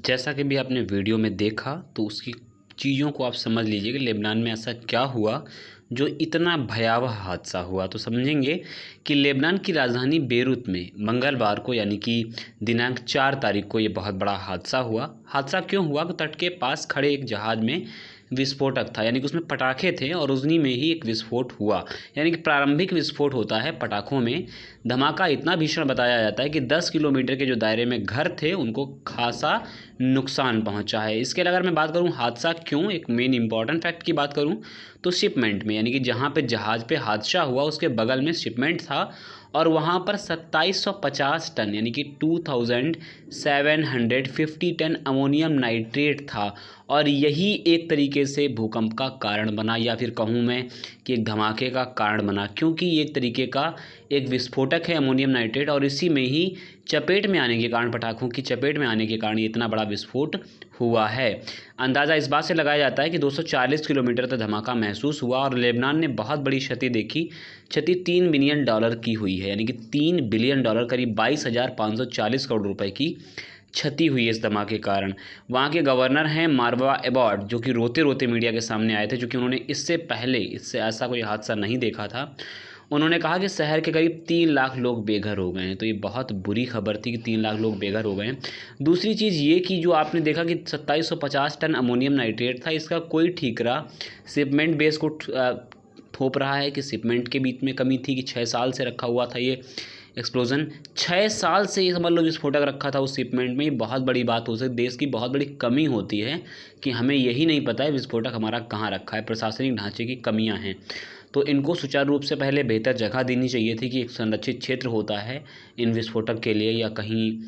जैसा कि भी आपने वीडियो में देखा तो उसकी चीज़ों को आप समझ लीजिए कि लेबनान में ऐसा क्या हुआ जो इतना भयावह हादसा हुआ। तो समझेंगे कि लेबनान की राजधानी बेरूत में मंगलवार को यानी कि दिनांक 4 तारीख को ये बहुत बड़ा हादसा हुआ। हादसा क्यों हुआ कि तट के पास खड़े एक जहाज़ में विस्फोटक था, यानी कि उसमें पटाखे थे और उन्हीं में ही एक विस्फोट हुआ। यानी कि प्रारंभिक विस्फोट होता है पटाखों में। धमाका इतना भीषण बताया जाता है कि 10 किलोमीटर के जो दायरे में घर थे उनको खासा नुकसान पहुंचा है। इसके अलावा अगर मैं बात करूं हादसा क्यों, एक मेन इंपॉर्टेंट फैक्ट की बात करूं तो शिपमेंट में, यानी कि जहां पे जहाज़ पे हादसा हुआ उसके बगल में शिपमेंट था और वहां पर 2750 टन यानी कि 2750 टन अमोनियम नाइट्रेट था और यही एक तरीके से भूकंप का कारण बना, या फिर कहूँ मैं कि एक धमाके का कारण बना, क्योंकि ये एक तरीके का एक विस्फोटक है अमोनियम नाइट्रेट और इसी में ही चपेट में आने के कारण, पटाखों की चपेट में आने के कारण ये इतना बड़ा विस्फोट हुआ है। अंदाज़ा इस बात से लगाया जाता है कि 240 किलोमीटर तक धमाका महसूस हुआ और लेबनान ने बहुत बड़ी क्षति देखी। क्षति $3 बिलियन की हुई है, यानी कि $3 बिलियन करीब 22,540 करोड़ रुपए की क्षति हुई है इस धमाके के कारण। वहाँ के गवर्नर हैं मारवा एबॉट, जो कि रोते रोते मीडिया के सामने आए थे, क्योंकि उन्होंने इससे ऐसा कोई हादसा नहीं देखा था। उन्होंने कहा कि शहर के करीब 3 लाख लोग बेघर हो गए हैं। तो ये बहुत बुरी खबर थी कि 3 लाख लोग बेघर हो गए हैं। दूसरी चीज़ ये कि जो आपने देखा कि 2750 टन अमोनियम नाइट्रेट था, इसका कोई ठीकरा शिपमेंट बेस को थोप रहा है कि शिपमेंट के बीच में कमी थी कि 6 साल से रखा हुआ था ये एक्सप्लोजन। 6 साल से ये समझ लो विस्फोटक रखा था उस शिपमेंट में। ये बहुत बड़ी बात हो सकती है, देश की बहुत बड़ी कमी होती है कि हमें यही नहीं पता है विस्फोटक हमारा कहाँ रखा है। प्रशासनिक ढांचे की कमियां हैं, तो इनको सुचारू रूप से पहले बेहतर जगह देनी चाहिए थी कि एक संरक्षित क्षेत्र होता है इन विस्फोटक के लिए, या कहीं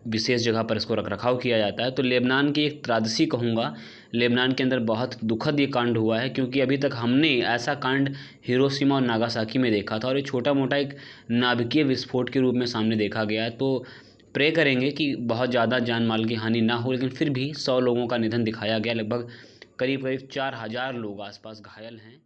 विशेष जगह पर इसको रख रखाव किया जाता है। तो लेबनान की एक त्रासदी कहूँगा, लेबनान के अंदर बहुत दुखद ये कांड हुआ है, क्योंकि अभी तक हमने ऐसा कांड हिरोशिमा और नागासाकी में देखा था और ये छोटा मोटा एक नाभिकीय विस्फोट के रूप में सामने देखा गया है। तो प्रे करेंगे कि बहुत ज़्यादा जान माल की हानि ना हो, लेकिन फिर भी 100 लोगों का निधन दिखाया गया। लगभग करीब 4000 लोग आसपास घायल हैं।